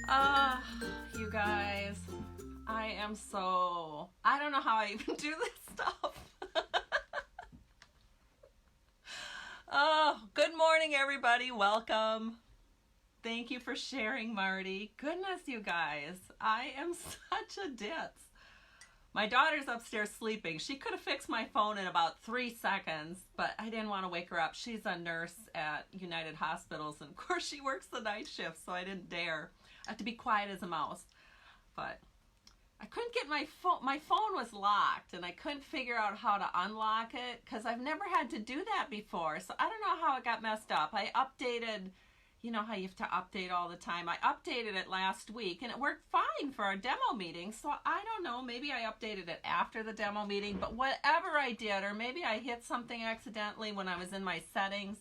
You guys, I don't know how I even do this stuff. Oh, good morning, everybody. Welcome. Thank you for sharing, Marty. Goodness, you guys, I am such a ditz. My daughter's upstairs sleeping. She could have fixed my phone in about 3 seconds, but I didn't want to wake her up. She's a nurse at United Hospitals, and of course she works the night shift, so I didn't dare. I have to be quiet as a mouse. But I couldn't get my phone. My phone was locked, and I couldn't figure out how to unlock it because I've never had to do that before. So I don't know how it got messed up. I updated. You know how you have to update all the time. I updated it last week and it worked fine for our demo meeting. So I don't know, maybe I updated it after the demo meeting, but whatever I did, or maybe I hit something accidentally when I was in my settings.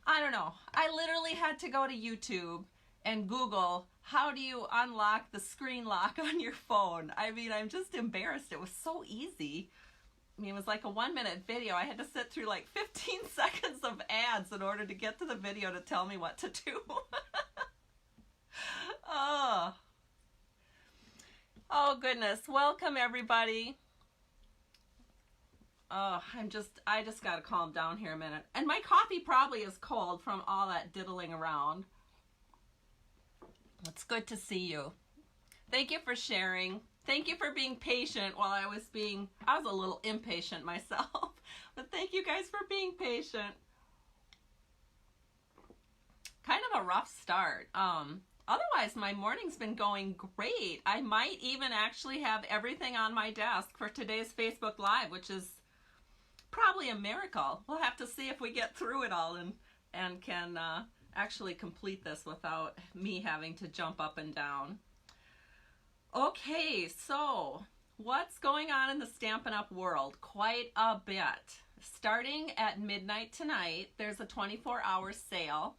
I don't know. I literally had to go to YouTube and Google, how do you unlock the screen lock on your phone? I mean, I'm just embarrassed. It was so easy. I mean, it was like a 1-minute video. I had to sit through like 15 seconds of ads in order to get to the video to tell me what to do. Oh. Oh, goodness. Welcome, everybody. Oh, I just got to calm down here a minute. And my coffee probably is cold from all that diddling around. It's good to see you. Thank you for sharing. Thank you for being patient while I was a little impatient myself, but thank you guys for being patient. Kind of a rough start. Otherwise, my morning's been going great. I might even actually have everything on my desk for today's Facebook Live, which is probably a miracle. We'll have to see if we get through it all and can actually complete this without me having to jump up and down. Okay, so what's going on in the Stampin' Up world? Quite a bit. Starting at midnight tonight, there's a 24-hour sale.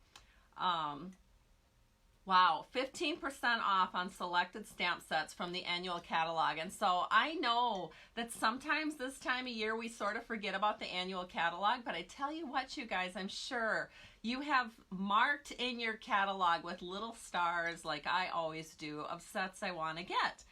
Wow, 15% off on selected stamp sets from the annual catalog. And so I know that sometimes this time of year we sort of forget about the annual catalog, but I tell you what, you guys, I'm sure you have marked in your catalog with little stars, like I always do, of sets I want to get.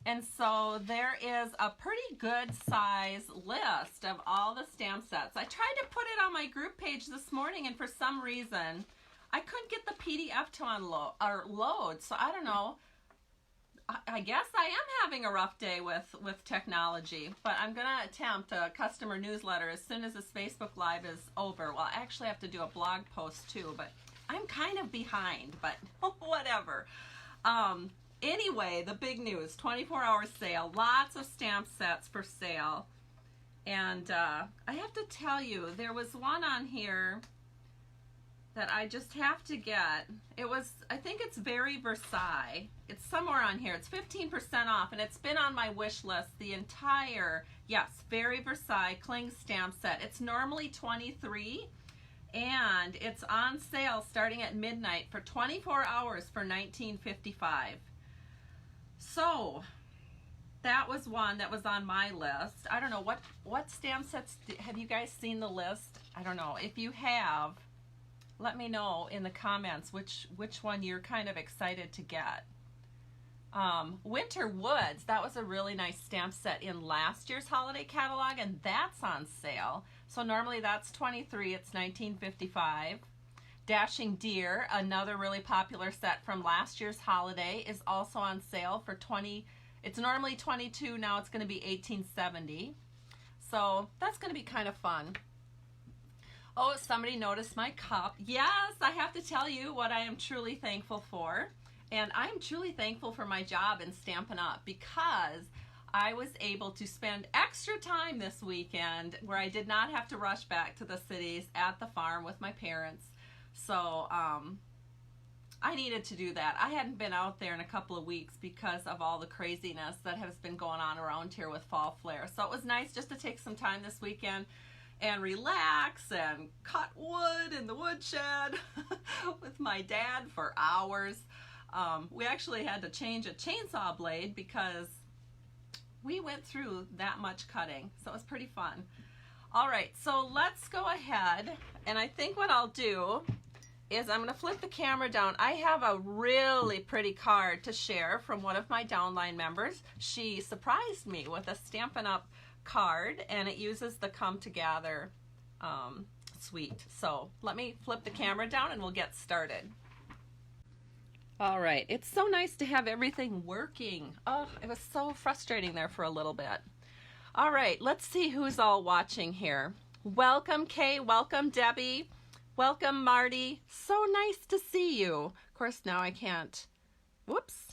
And so there is a pretty good size list of all the stamp sets. I tried to put it on my group page this morning, and for some reason I couldn't get the PDF to load. So I don't know. I guess I am having a rough day with technology, but I'm going to attempt a customer newsletter as soon as this Facebook Live is over. Well, I actually have to do a blog post too, but I'm kind of behind, but whatever. Anyway, the big news, 24-hour sale, lots of stamp sets for sale. And I have to tell you, there was one on here that I just have to get. I think it's Very Versailles. It's somewhere on here. It's 15% off, and it's been on my wish list the entire, yes, Very Versailles Cling Stamp Set. It's normally $23, and it's on sale starting at midnight for 24 hours for $19.55. So, that was one that was on my list. I don't know, what stamp sets, have you guys seen the list? I don't know. If you have, let me know in the comments which one you're kind of excited to get. Winter Woods, that was a really nice stamp set in last year's holiday catalog, and that's on sale. So normally that's $23, it's $19.55. Dashing Deer, another really popular set from last year's holiday, is also on sale for $20. It's normally $22, now it's going to be $18.70. So that's going to be kind of fun. Oh, somebody noticed my cup. Yes, I have to tell you what I am truly thankful for. And I'm truly thankful for my job in Stampin' Up because I was able to spend extra time this weekend where I did not have to rush back to the cities at the farm with my parents. So I needed to do that. I hadn't been out there in a couple of weeks because of all the craziness that has been going on around here with fall flare. So it was nice just to take some time this weekend and relax and cut wood in the woodshed with my dad for hours. We actually had to change a chainsaw blade because we went through that much cutting, so it was pretty fun. All right, so let's go ahead, and I think what I'll do is I'm going to flip the camera down. I have a really pretty card to share from one of my downline members. She surprised me with a Stampin' Up card, and it uses the Come Together suite. So let me flip the camera down and we'll get started. All right, it's so nice to have everything working. Oh, it was so frustrating there for a little bit. All right, let's see who's all watching here. Welcome, Kay. Welcome, Debbie. Welcome, Marty. So nice to see you. Of course, now I can't. Whoops.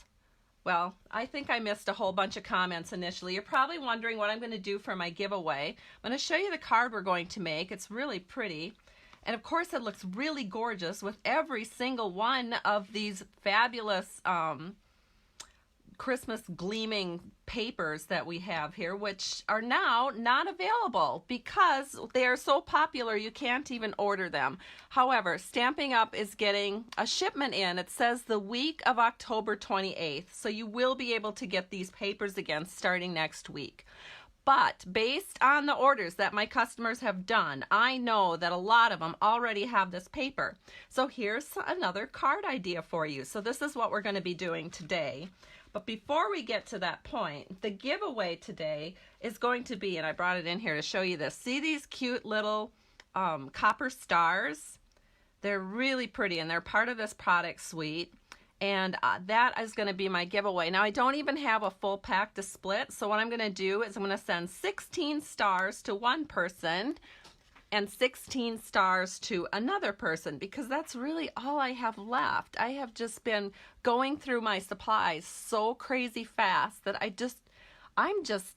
Well, I think I missed a whole bunch of comments initially. You're probably wondering what I'm going to do for my giveaway. I'm going to show you the card we're going to make. It's really pretty. And of course, it looks really gorgeous with every single one of these fabulous Christmas gleaming papers that we have here, which are now not available because they are so popular you can't even order them. However, Stampin' Up is getting a shipment in. It says the week of October 28th, so you will be able to get these papers again starting next week. But based on the orders that my customers have done, I know that a lot of them already have this paper. So here's another card idea for you. So this is what we're going to be doing today. But before we get to that point, the giveaway today is going to be, and I brought it in here to show you this. See these cute little copper stars? They're really pretty, and they're part of this product suite. And that is going to be my giveaway. Now, I don't even have a full pack to split, so what I'm going to do is I'm going to send 16 stars to one person and 16 stars to another person, because that's really all I have left. I have just been going through my supplies so crazy fast that I'm just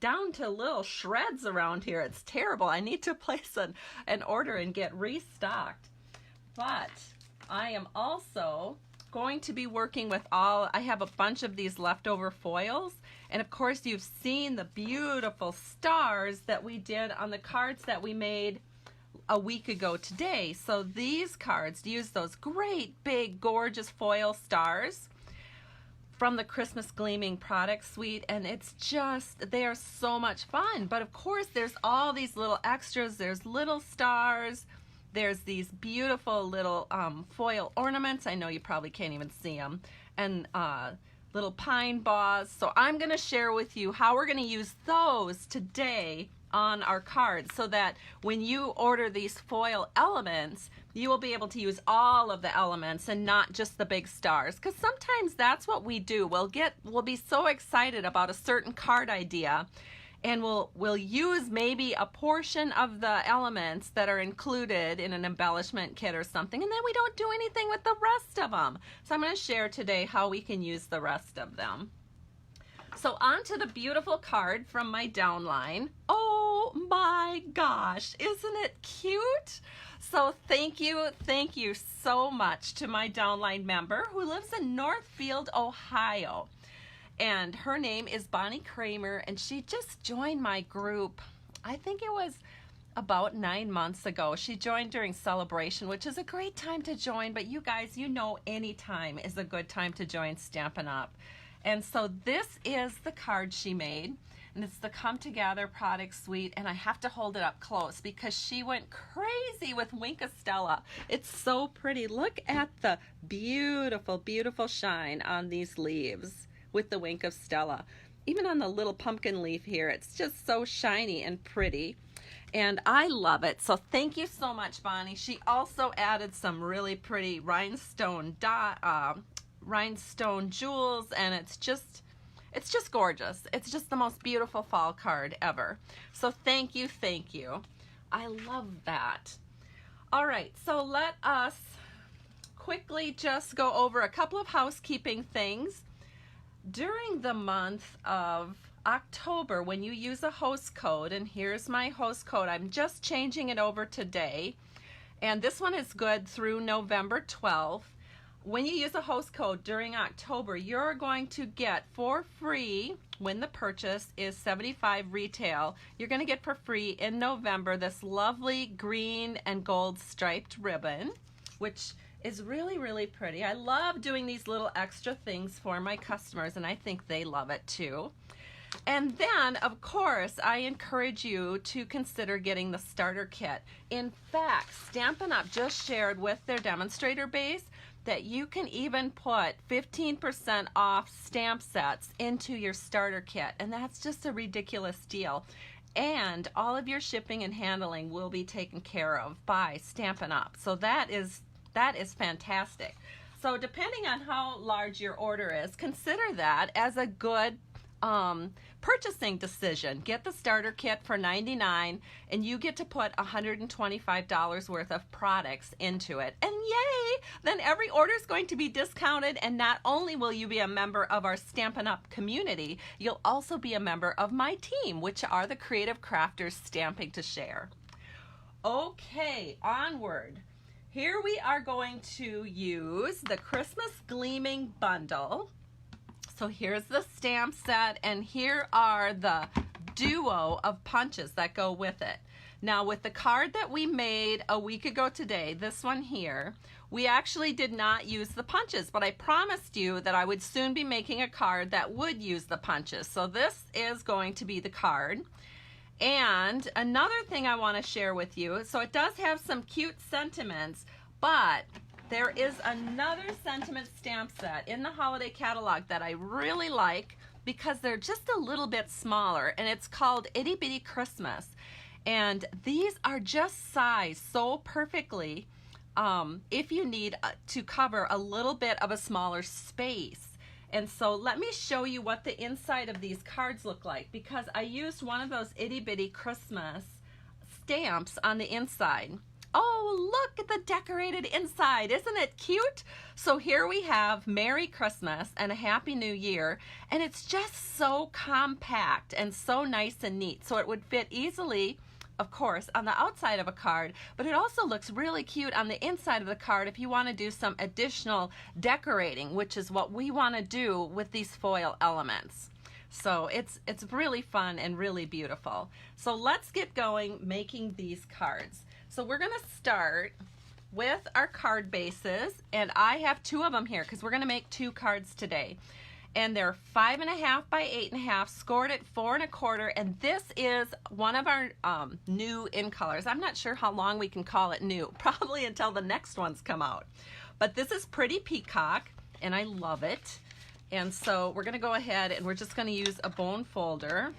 down to little shreds around here. It's terrible. I need to place an order and get restocked. But I am also going to be working with I have a bunch of these leftover foils, and of course you've seen the beautiful stars that we did on the cards that we made a week ago today. So these cards use those great big gorgeous foil stars from the Christmas Gleaming product suite, and it's just, they are so much fun. But of course there's all these little extras. There's little stars. There's these beautiful little foil ornaments. I know you probably can't even see them. And little pine boughs. So I'm going to share with you how we're going to use those today on our cards, so that when you order these foil elements, you will be able to use all of the elements and not just the big stars. Because sometimes that's what we do. We'll be so excited about a certain card idea, and we'll use maybe a portion of the elements that are included in an embellishment kit or something, and then we don't do anything with the rest of them. So I'm going to share today how we can use the rest of them. So on to the beautiful card from my downline. Oh my gosh, isn't it cute? So thank you so much to my downline member who lives in Northfield, Ohio. And her name is Bonnie Kramer, and she just joined my group. I think it was about 9 months ago. She joined during Celebration, which is a great time to join, but you guys, you know any time is a good time to join Stampin' Up. And so this is the card she made, and it's the Come Together product suite, and I have to hold it up close because she went crazy with Wink of Stella. It's so pretty. Look at the beautiful, beautiful shine on these leaves with the Wink of Stella. Even on the little pumpkin leaf here, it's just so shiny and pretty, and I love it. So thank you so much, Bonnie. She also added some really pretty rhinestone jewels, and it's just gorgeous. It's just the most beautiful fall card ever. So thank you. I love that. All right, so let us quickly just go over a couple of housekeeping things. During the month of October, when you use a host code, and here's my host code, I'm just changing it over today, and this one is good through November 12th. When you use a host code during October, you're going to get for free, when the purchase is $75 retail, you're going to get for free in November this lovely green and gold striped ribbon, which is really, really pretty. I love doing these little extra things for my customers, and I think they love it too. And then, of course, I encourage you to consider getting the starter kit. In fact, Stampin' Up! Just shared with their demonstrator base that you can even put 15% off stamp sets into your starter kit. And that's just a ridiculous deal. And all of your shipping and handling will be taken care of by Stampin' Up! So that is fantastic. So depending on how large your order is, consider that as a good purchasing decision. Get the starter kit for $99 and you get to put $125 worth of products into it. And yay! Then every order is going to be discounted, and not only will you be a member of our Stampin' Up! Community, you'll also be a member of my team, which are the Creative Crafters Stamping to Share. Okay, onward. Here we are going to use the Christmas Gleaming bundle. So here's the stamp set, and here are the duo of punches that go with it. Now, with the card that we made a week ago today, this one here, we actually did not use the punches, but I promised you that I would soon be making a card that would use the punches. So this is going to be the card. And another thing I want to share with you, so it does have some cute sentiments, but there is another sentiment stamp set in the holiday catalog that I really like because they're just a little bit smaller, and it's called Itty Bitty Christmas. And these are just sized so perfectly if you need to cover a little bit of a smaller space. And so let me show you what the inside of these cards look like, because I used one of those Itty Bitty Christmas stamps on the inside. Oh, look at the decorated inside. Isn't it cute? So here we have Merry Christmas and a Happy New Year, and it's just so compact and so nice and neat. So it would fit easily, of course, on the outside of a card, but it also looks really cute on the inside of the card if you want to do some additional decorating, which is what we want to do with these foil elements. So it's really fun and really beautiful. So let's get going making these cards. So we're going to start with our card bases, and I have two of them here because we're going to make 2 cards today. And they're 5.5 by 8.5, scored at 4 1/4, and this is one of our new in colors. I'm not sure how long we can call it new, probably until the next ones come out. But this is Pretty Peacock, and I love it. And so we're going to go ahead and we're just going to use a bone folder.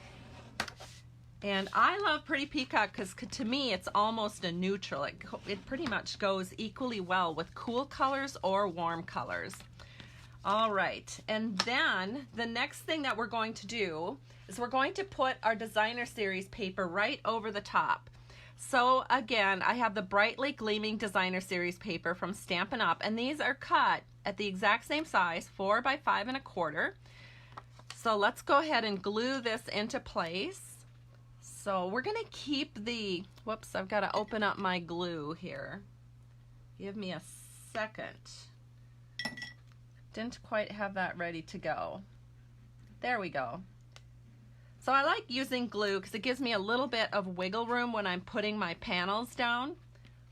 And I love Pretty Peacock because to me it's almost a neutral. It pretty much goes equally well with cool colors or warm colors. All right, and then the next thing that we're going to do is we're going to put our Designer Series paper right over the top. So again, I have the Brightly Gleaming Designer Series paper from Stampin' Up, and these are cut at the exact same size, 4 by 5 1/4. So let's go ahead and glue this into place. So we're going to keep the, whoops, I've got to open up my glue here. Give me a second. Didn't quite have that ready to go. There we go. So I like using glue because it gives me a little bit of wiggle room when I'm putting my panels down.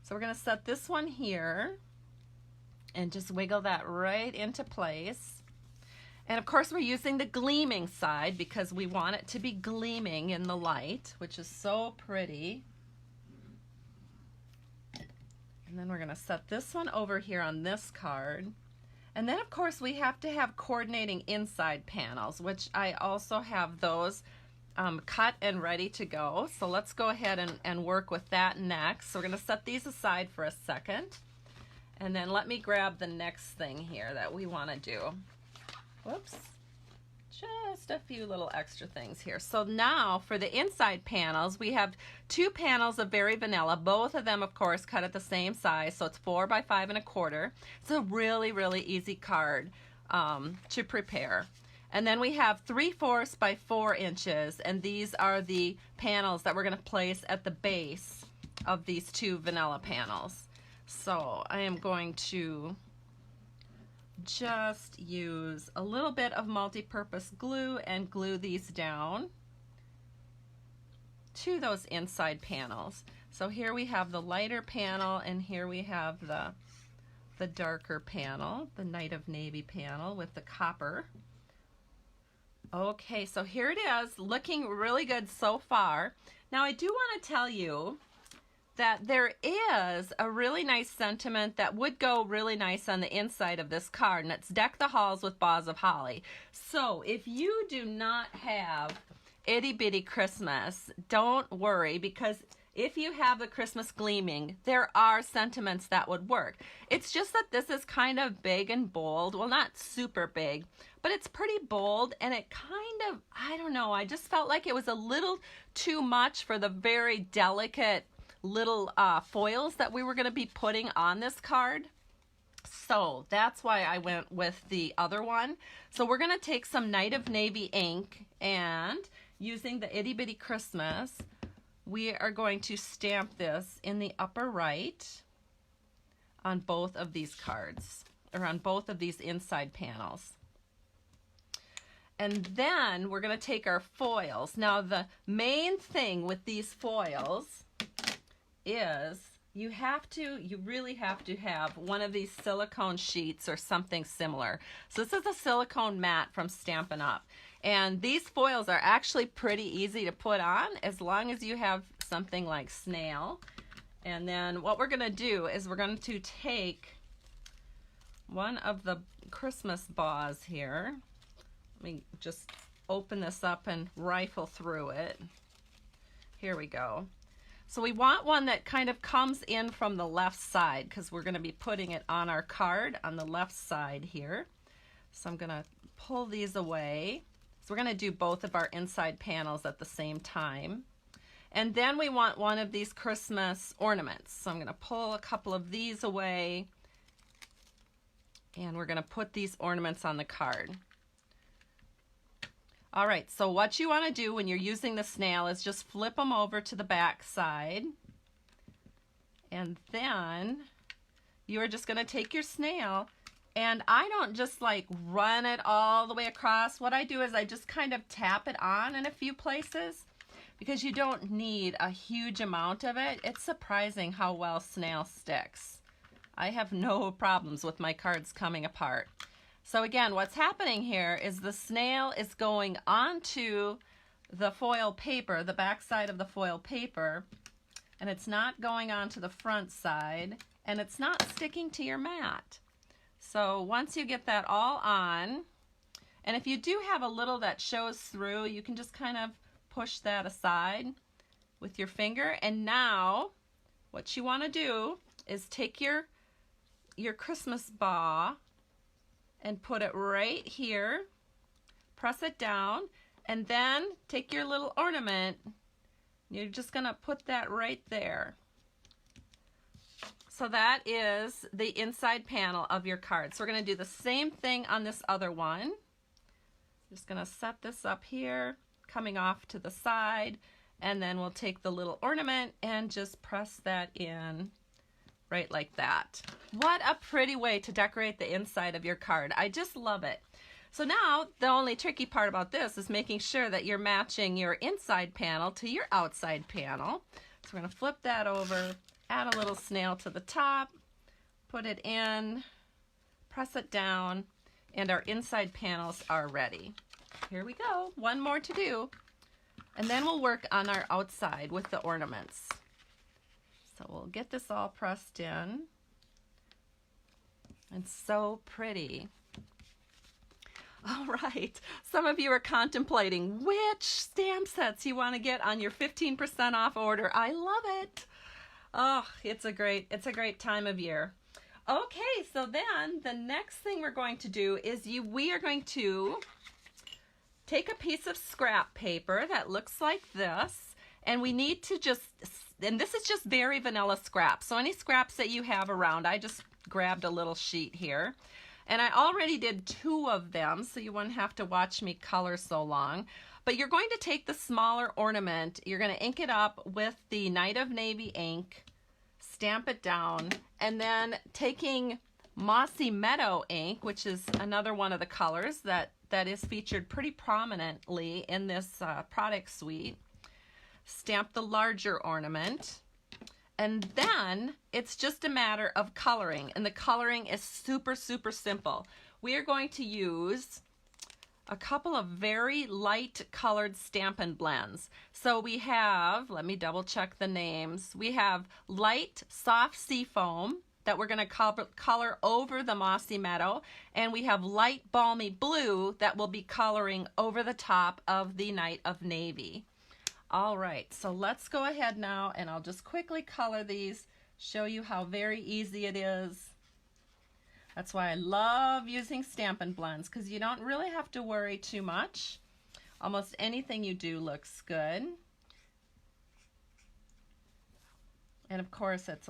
So we're going to set this one here and just wiggle that right into place. And of course we're using the gleaming side because we want it to be gleaming in the light, which is so pretty. And then we're going to set this one over here on this card. And then of course we have to have coordinating inside panels, which I also have those cut and ready to go. So let's go ahead and work with that next. So we're going to set these aside for a second. And then let me grab the next thing here that we want to do. Whoops, just a few little extra things here. So now for the inside panels, we have 2 panels of Very Vanilla, both of them of course cut at the same size, so it's 4 by 5 1/4. It's a really, really easy card to prepare. And then we have 3/4 by 4 inches, and these are the panels that we're going to place at the base of these 2 vanilla panels. So I am going to just use a little bit of multi-purpose glue and glue these down to those inside panels. So here we have the lighter panel, and here we have the darker panel, the Night of Navy panel with the copper. Okay, so here it is, looking really good so far. Now I do want to tell you that there is a really nice sentiment that would go really nice on the inside of this card, and it's deck the halls with boughs of holly. So if you do not have Itty Bitty Christmas, don't worry, because if you have the Christmas Gleaming, there are sentiments that would work. It's just that this is kind of big and bold. Well, not super big, but it's pretty bold, and it kind of, I don't know, I just felt like it was a little too much for the very delicate little foils that we were going to be putting on this card. So that's why I went with the other one. So we're going to take some Night of Navy ink, and using the Itty Bitty Christmas, we are going to stamp this in the upper right on both of these cards, or on both of these inside panels. And then we're going to take our foils. Now the main thing with these foils is you really have to have one of these silicone sheets or something similar. So this is a silicone mat from Stampin' Up. And these foils are actually pretty easy to put on as long as you have something like snail. And then what we're going to do is we're going to take one of the Christmas boughs here. Let me just open this up and rifle through it. Here we go. So we want one that kind of comes in from the left side, because we're going to be putting it on our card on the left side here. So I'm going to pull these away. So we're going to do both of our inside panels at the same time. And then we want one of these Christmas ornaments. So I'm going to pull a couple of these away, and we're going to put these ornaments on the card. All right, so what you want to do when you're using the snail is just flip them over to the back side, and then you are just going to take your snail, and I don't just like run it all the way across. What I do is I just kind of tap it on in a few places, because you don't need a huge amount of it. It's surprising how well snail sticks. I have no problems with my cards coming apart. So again, what's happening here is the snail is going onto the foil paper, the back side of the foil paper, and it's not going onto the front side, and it's not sticking to your mat. So once you get that all on, and if you do have a little that shows through, you can just kind of push that aside with your finger. And now what you want to do is take your Christmas bough and put it right here, press it down, and then take your little ornament. You're just going to put that right there. So that is the inside panel of your card. So we're going to do the same thing on this other one. Just going to set this up here, coming off to the side, and then we'll take the little ornament and just press that in right like that. What a pretty way to decorate the inside of your card. I just love it. So now the only tricky part about this is making sure that you're matching your inside panel to your outside panel. So we're going to flip that over, add a little snail to the top, put it in, press it down, and our inside panels are ready. Here we go. One more to do. And then we'll work on our outside with the ornaments. So we'll get this all pressed in. It's so pretty. All right, some of you are contemplating which stamp sets you want to get on your 15% off order. I love it. Oh, it's a great time of year. Okay, so then the next thing we're going to do is we are going to take a piece of scrap paper that looks like this, and we need to and this is just very vanilla scrap. So any scraps that you have around, I just grabbed a little sheet here. And I already did 2 of them, so you wouldn't have to watch me color so long. But you're going to take the smaller ornament, you're going to ink it up with the Night of Navy ink, stamp it down, and then taking Mossy Meadow ink, which is another one of the colors that is featured pretty prominently in this product suite, stamp the larger ornament, and then it's just a matter of coloring, and the coloring is super, super simple. We are going to use a couple of very light colored Stampin' blends. So we have, let me double check the names. We have light soft seafoam that we're going to color over the mossy meadow, and we have light balmy blue that will be coloring over the top of the Night of Navy. All right, so let's go ahead now, and I'll just quickly color these, show you how very easy it is. That's why I love using Stampin' blends, because you don't really have to worry too much. Almost anything you do looks good. And of course, it's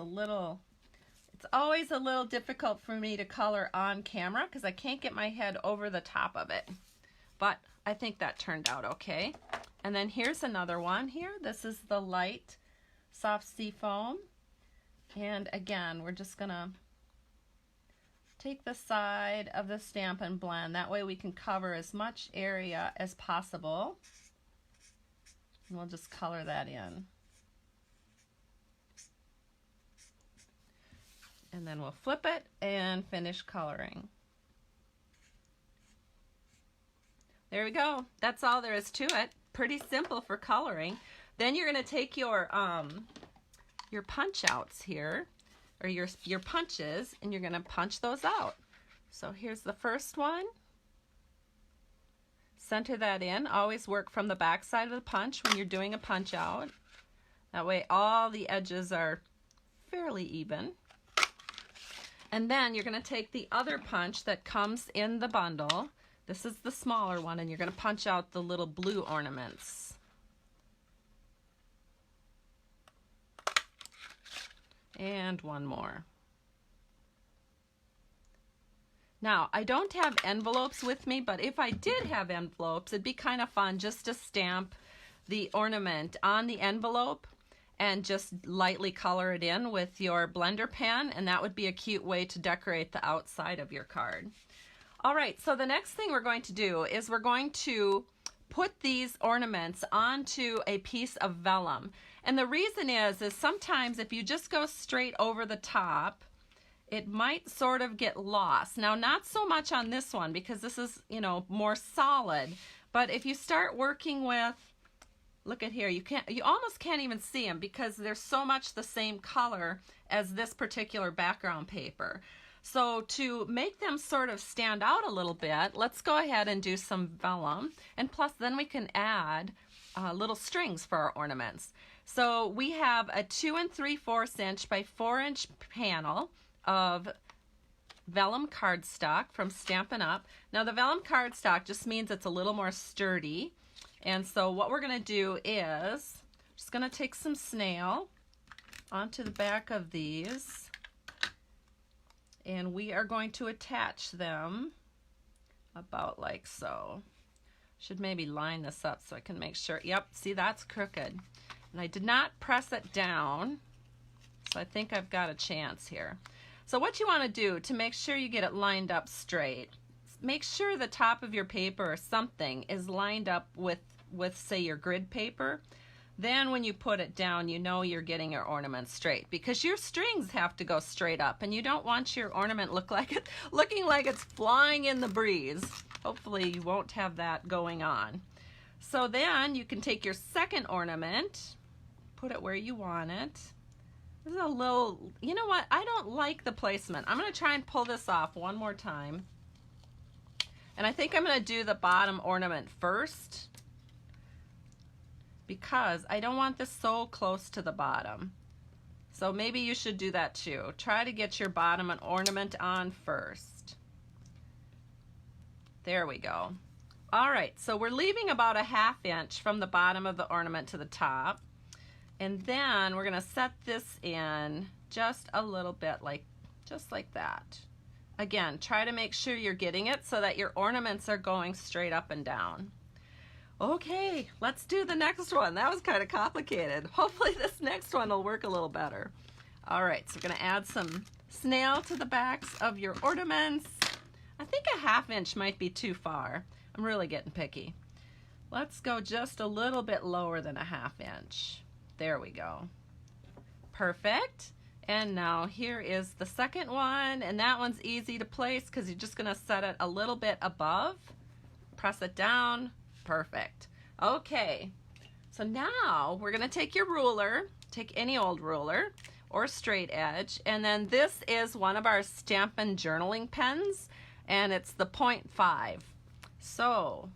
always a little difficult for me to color on camera because I can't get my head over the top of it. But I think that turned out okay. And then here's another one here. This is the light soft seafoam. And again, we're just gonna take the side of the Stampin' blend. That way we can cover as much area as possible. And we'll just color that in. And then we'll flip it and finish coloring. There we go. That's all there is to it. Pretty simple for coloring. Then you're going to take your punch outs here, or your punches, and you're going to punch those out. So here's the first one. Center that in. Always work from the back side of the punch when you're doing a punch out. That way all the edges are fairly even. And then you're going to take the other punch that comes in the bundle. This is the smaller one, and you're going to punch out the little blue ornaments. And one more. Now, I don't have envelopes with me, but if I did have envelopes, it'd be kind of fun just to stamp the ornament on the envelope and just lightly color it in with your blender pen, and that would be a cute way to decorate the outside of your card. All right, so the next thing we're going to do is we're going to put these ornaments onto a piece of vellum. And the reason is sometimes if you just go straight over the top, it might sort of get lost. Now, not so much on this one because this is, you know, more solid, but if you start working with, look at here, you almost can't even see them because they're so much the same color as this particular background paper. So to make them sort of stand out a little bit, let's go ahead and do some vellum, and plus then we can add little strings for our ornaments. So we have a 2 3/4 inch by 4 inch panel of vellum cardstock from Stampin' Up. Now the vellum cardstock just means it's a little more sturdy. And so what we're going to do is just going to take some snail onto the back of these, and we are going to attach them about like so. Should maybe line this up so I can make sure. Yep, see, that's crooked. And I did not press it down, so I think I've got a chance here. So what you want to do to make sure you get it lined up straight, make sure the top of your paper or something is lined up with say your grid paper. Then when you put it down, you know you're getting your ornament straight, because your strings have to go straight up, and you don't want your ornament looking like it's flying in the breeze. Hopefully you won't have that going on. So then you can take your second ornament, put it where you want it. This is a little, you know what, I don't like the placement. I'm going to try and pull this off one more time. And I think I'm going to do the bottom ornament first, because I don't want this so close to the bottom. So maybe you should do that too. Try to get your bottom ornament on first. There we go. All right, so we're leaving about a 1/2 inch from the bottom of the ornament to the top. And then we're gonna set this in just a little bit, just like that. Again, try to make sure you're getting it so that your ornaments are going straight up and down. Okay, let's do the next one. That was kind of complicated. Hopefully this next one will work a little better. All right, so we're gonna add some snail to the backs of your ornaments. I think a 1/2 inch might be too far. I'm really getting picky. Let's go just a little bit lower than a 1/2 inch. There we go. Perfect. And now here is the second one, and that one's easy to place because you're just gonna set it a little bit above. press it down. Perfect. Okay, so now we're going to take your ruler, take any old ruler or straight edge, and then this is one of our Stampin' journaling pens, and it's the 0.5. So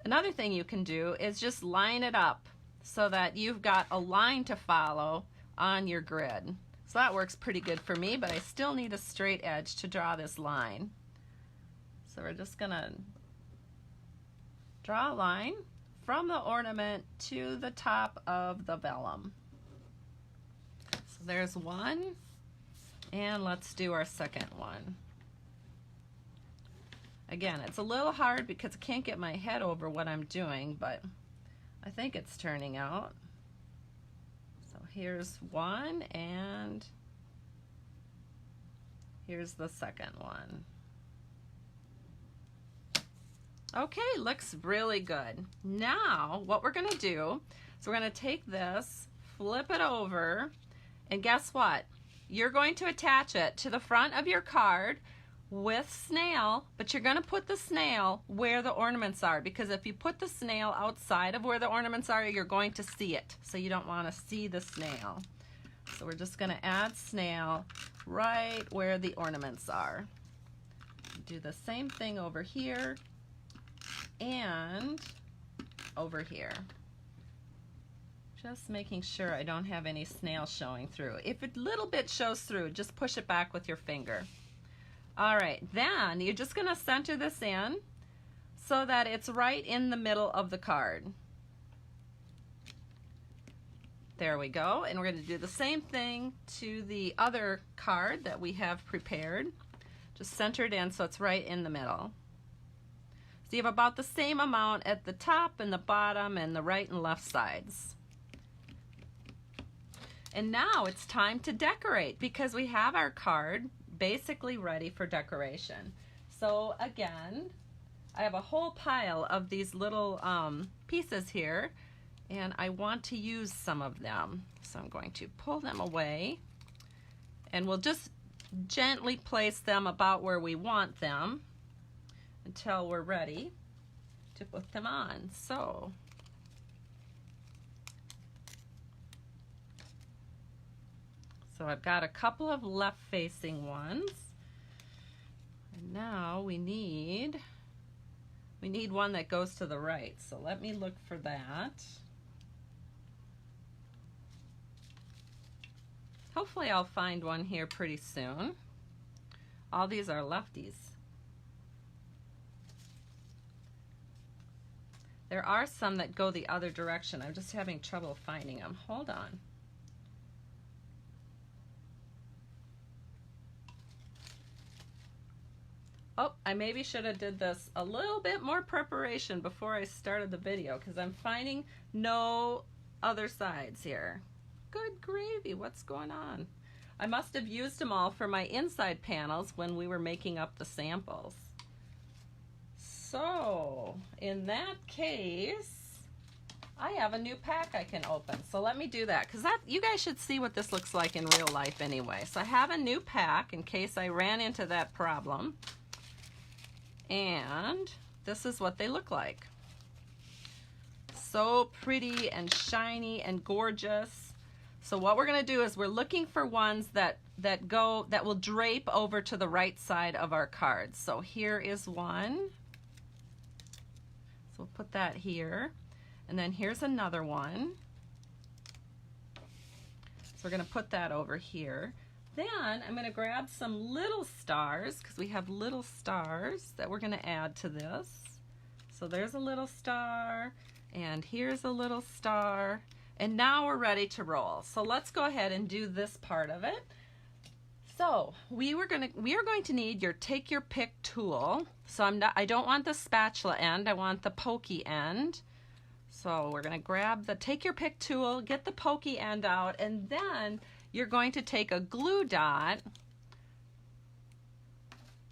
another thing you can do is just line it up so that you've got a line to follow on your grid. So that works pretty good for me, but I still need a straight edge to draw this line. So we're just gonna draw a line from the ornament to the top of the vellum. So there's one, and let's do our second one. Again, it's a little hard because I can't get my head over what I'm doing, but I think it's turning out. So here's one, and here's the second one. Okay, looks really good. Now, what we're gonna do is we're gonna take this, flip it over, and guess what? You're going to attach it to the front of your card with snail, but you're gonna put the snail where the ornaments are, because if you put the snail outside of where the ornaments are, you're going to see it. So you don't wanna see the snail. So we're just gonna add snail right where the ornaments are. Do the same thing over here and over here. Just making sure I don't have any snail showing through. If a little bit shows through, just push it back with your finger. All right, then you're just gonna center this in so that it's right in the middle of the card. There we go, and we're gonna do the same thing to the other card that we have prepared. Just center it in so it's right in the middle. So you have about the same amount at the top and the bottom and the right and left sides. And now it's time to decorate because we have our card basically ready for decoration. So again, I have a whole pile of these little pieces here, and I want to use some of them. So I'm going to pull them away, and we'll just gently place them about where we want them until we're ready to put them on. So I've got a couple of left facing ones, and now we need one that goes to the right. So let me look for that. Hopefully I'll find one here pretty soon. All these are lefties. There are some that go the other direction. I'm just having trouble finding them. Hold on. Oh, I maybe should have did this a little bit more preparation before I started the video, because I'm finding no other sides here. Good gravy, what's going on? I must have used them all for my inside panels when we were making up the samples. So, in that case, I have a new pack I can open. So let me do that, because you guys should see what this looks like in real life anyway. So I have a new pack in case I ran into that problem. And this is what they look like. So pretty and shiny and gorgeous. So what we're going to do is we're looking for ones that will drape over to the right side of our cards. So here is one. So we'll put that here. And then here's another one. So we're going to put that over here. Then I'm going to grab some little stars, because we have little stars that we're going to add to this. So there's a little star, and here's a little star, and now we're ready to roll. So let's go ahead and do this part of it. So we are going to need your take your pick tool. So I don't want the spatula end, I want the pokey end. So we're going to grab the take your pick tool, get the pokey end out, and then you're going to take a glue dot,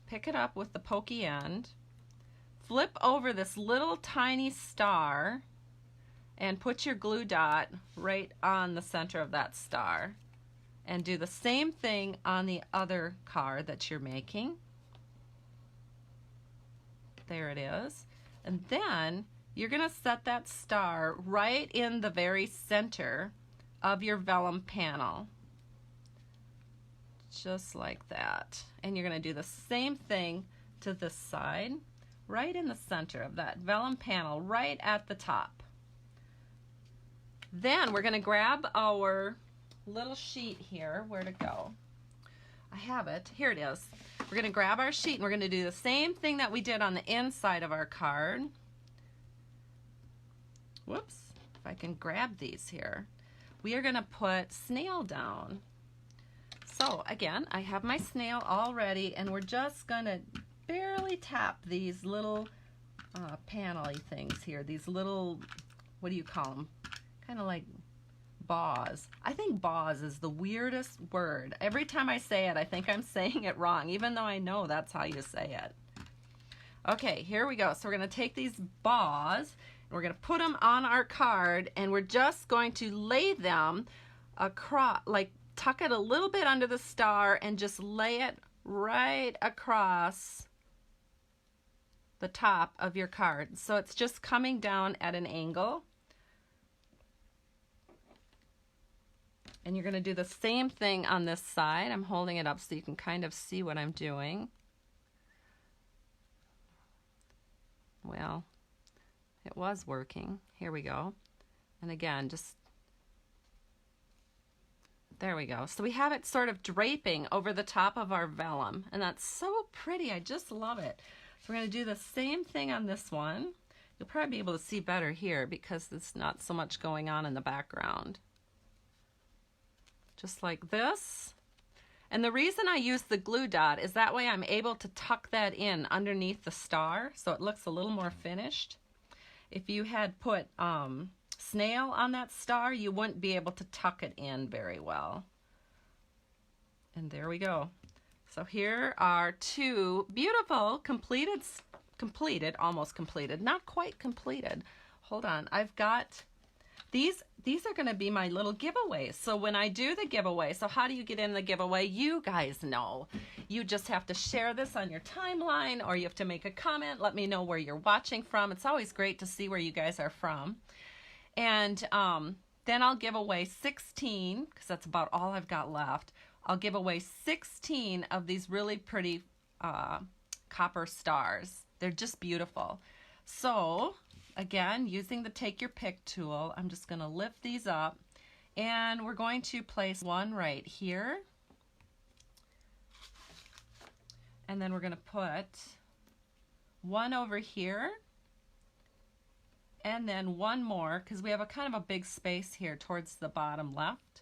pick it up with the pokey end, flip over this little tiny star, and put your glue dot right on the center of that star. And do the same thing on the other card that you're making. There it is. And then you're going to set that star right in the very center of your vellum panel. Just like that. And you're going to do the same thing to this side, right in the center of that vellum panel, right at the top. Then we're going to grab our little sheet here. Where'd it go? I have it. Here it is. We're going to grab our sheet and we're going to do the same thing that we did on the inside of our card. Whoops, if I can grab these here. We are going to put snail down. So again, I have my snail all ready, and we're just going to barely tap these little panel-y things here. These little, what do you call them? Kind of like bows. I think bows is the weirdest word. Every time I say it, I think I'm saying it wrong, even though I know that's how you say it. Okay, here we go. So we're going to take these bows, and we're going to put them on our card, and we're just going to lay them across, like tuck it a little bit under the star and just lay it right across the top of your card. So it's just coming down at an angle. And you're going to do the same thing on this side. I'm holding it up so you can kind of see what I'm doing. Well, it was working. Here we go. And again, just there we go. So we have it sort of draping over the top of our vellum, and that's so pretty. I just love it. So we're going to do the same thing on this one. You'll probably be able to see better here because there's not so much going on in the background. Just like this. And the reason I use the glue dot is that way I'm able to tuck that in underneath the star so it looks a little more finished. If you had put snail on that star, you wouldn't be able to tuck it in very well. And there we go. So here are two beautiful almost completed, not quite completed. Hold on, I've got these are going to be my little giveaways. So when I do the giveaway, so how do you get in the giveaway? You guys know. You just have to share this on your timeline, or you have to make a comment. Let me know where you're watching from. It's always great to see where you guys are from. And then I'll give away 16, because that's about all I've got left. I'll give away 16 of these really pretty copper stars. They're just beautiful. So again, using the Take Your Pick tool, I'm just going to lift these up, and we're going to place one right here. And then we're going to put one over here. And then one more, because we have a kind of a big space here towards the bottom left.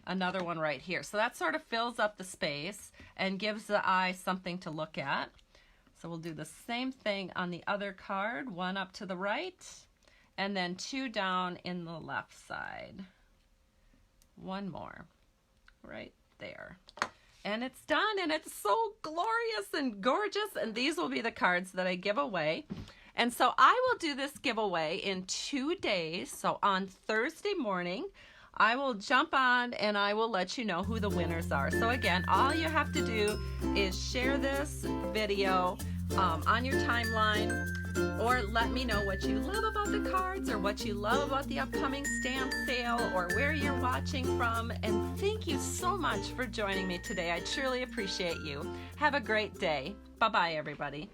Another one right here. So that sort of fills up the space and gives the eye something to look at. So we'll do the same thing on the other card. One up to the right, and then two down in the left side. One more right there. And it's done, and it's so glorious and gorgeous. And these will be the cards that I give away. And so I will do this giveaway in 2 days. So on Thursday morning, I will jump on and I will let you know who the winners are. So again, all you have to do is share this video on your timeline, or let me know what you love about the cards, or what you love about the upcoming stamp sale, or where you're watching from. And thank you so much for joining me today. I truly appreciate you. Have a great day. Bye-bye, everybody.